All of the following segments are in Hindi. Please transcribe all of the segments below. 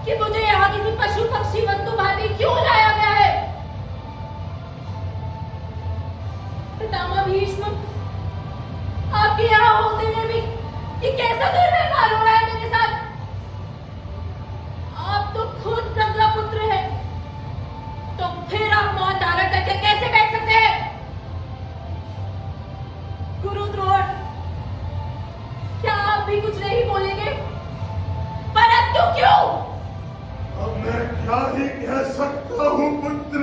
कि मुझे यहाँ किसी पशु पक्षी वस्तु भांति क्यों लाया गया है? पितामह भीष्म, आपके यहाँ होते हुए भी ये कैसा दुर्व्यवहार हो रहा है मेरे साथ? आप तो खुद गंगा पुत्र है, तो फिर आप मौन धारण करके कैसे बैठ सकते हैं? गुरु द्रोण, क्या आप भी कुछ नहीं बोलेंगे? परंतु क्यों? अब मैं क्या ही कह सकता हूँ पुत्र।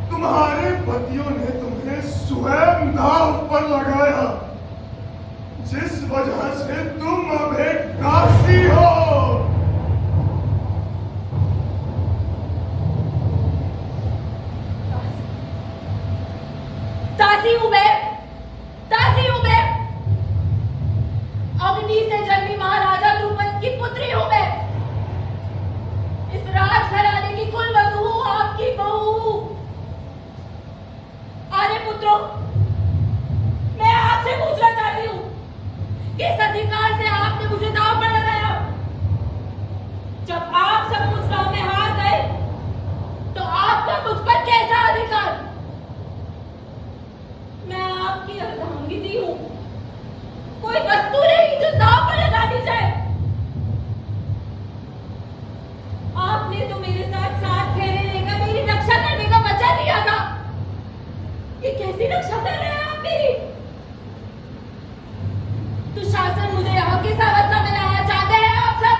तुम्हारे पतियों ने तुम्हें स्वयं दांव पर लगाया, जिस वजह से तुम अब एक दासी हो। दासी हूं मैं, दासी हूं मैं। अग्नि से जन्मी महाराजा द्रुपद की पुत्री हूं मैं। इस राजघराने की कुलवधू हूं, आपकी बहू हूं। अरे पुत्रों, मैं आपसे पूछना चाहती हूं, किस अधिकार से आपने मुझे दांव पर लगाया? जब आप सब कुछ गांव में हार गए, तो आपका मुझ पर कैसा अधिकार? मैं आपकी अर्धांगिनी हूं, कोई वस्तु नहीं जो दांव पर लगानी जाए। आपने तो मेरे साथ 7 फेरे लेकर मेरी रक्षा करने का वचन दिया था। ये कैसी रक्षा कर रहे हैं आप मेरी? दुशासन मुझे यहाँ किस अवस्था में लाना चाहते हैं आप सब?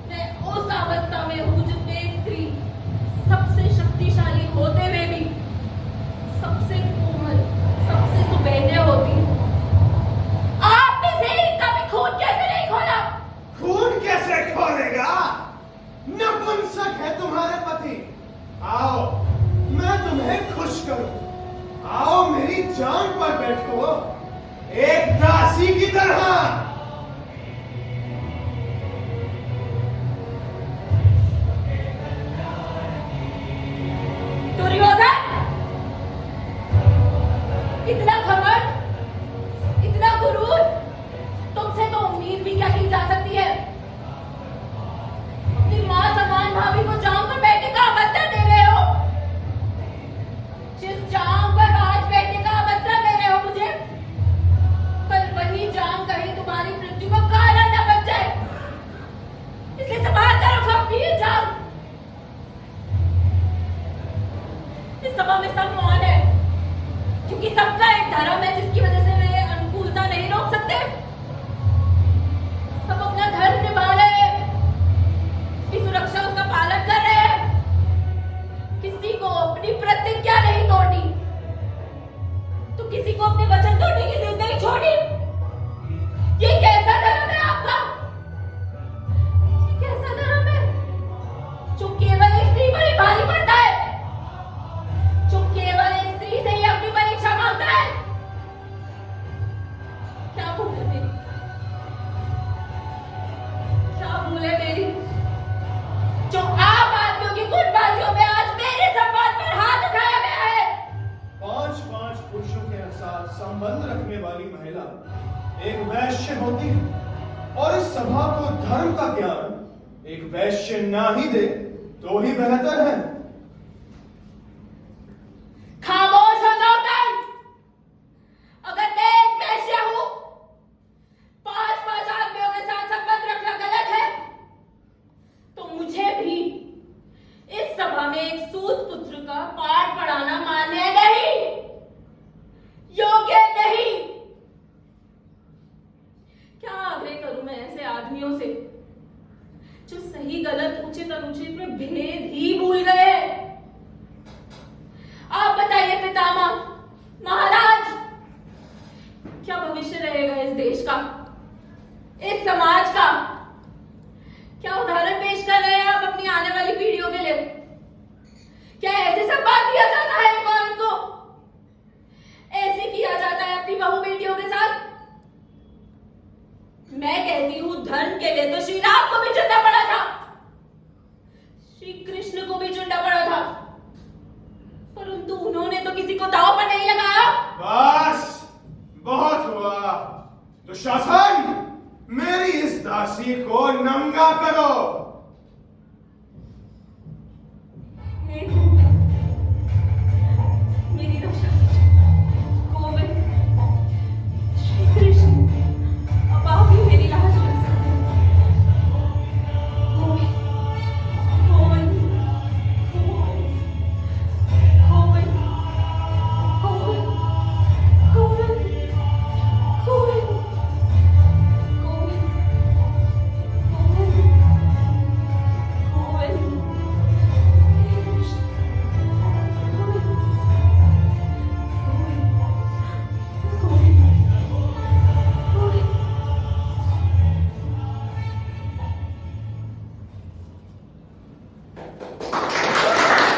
मैं उस अवस्था में हूँ जिसमें स्त्री सबसे शक्तिशाली होते हुए भी सबसे कोमल, सबसे सुबेने होती। आप में से इनका भी खून कैसे नहीं खोला? खून कैसे खोलेगा? नपुंसक है तुम्हारे पति। आओ, मैं तुम्हें खुश करूं। आओ, मेरी जान पर बैठो, एक दासी की तरह। दुर्योधन, इतना घमंड, इतना गुरूर, तुमसे तो उम्मीद भी क्या की जा सकती है? अपनी मां समान भाभी को जांग पर बैठने का आमंत्रण दे रहे हो। जिस जांग पर आज बैठने का आमंत्रण दे रहे हो मुझे, कल वही जांग कहीं तुम्हारी मृत्यु का कारण न बन जाए, इसलिए संभाल कर रखो अपनी ये जांग। इस सभा में सब मौन है, क्योंकि सबका एक धर्म है जिसकी वजह से वे अनुकूलता नहीं रोक सकते। सब अपना धर्म निभा रहे हैं, उसकी सुरक्षा, उसका पालन कर रहे हैं। किसी को अपनी प्रतिज्ञा नहीं तोड़नी, तो किसी को अपने वचन तोड़ने की जिद नहीं छोड़ी। ये कैसा धर्म है आपका? ये कैसा धर्म है जो केवल एक स्त्री पर ही भारी पड़ता है, जो केवल एक स्त्री से ही अपनी परीक्षा मांगता है? क्या भूल है मेरी, क्या भूल है मेरी, जो आम आदमियों की गुटबाजियों में आज मेरे सम्मान पर हाथ उठाया गया है? 5-5 पुरुषों के साथ संबंध रखने वाली महिला एक वैश्य होती है, और इस सभा को धर्म का ज्ञान एक वैश्य ना ही दे तो ही बेहतर है। खामोश हो जाओ तुम। अगर मैं एक वैश्य हूं, 5-5 आदमियों के साथ संबंध रखना गलत है, तो मुझे भी इस सभा में एक सूत पुत्र का पाठ पढ़ाना मान्य नहीं, योग्य नहीं। क्या आग्रह करूं मैं ऐसे आदमियों से जो सही गलत, उचित अनुचित में भेद ही भूल गए हैं? आप बताइए पितामह, महाराज, क्या भविष्य रहेगा इस देश का, इस समाज का? क्या उदाहरण पेश कर रहे हैं आप अपनी आने वाली पीढ़ियों के लिए? क्या ऐसे सम्मान दिया जाता है एक औरत को? ऐसे किया जाता है अपनी बहू बेटियों के साथ? मैं कहती हूं, धर्म के लिए तो श्री राम को भी चुनना पड़ा था, श्री कृष्ण को भी चुनना पड़ा था, परंतु उन्होंने तो किसी को दांव पर नहीं लगाया। बस, बहुत हुआ। दुशासन, मेरी इस दासी को नंगा करो। एक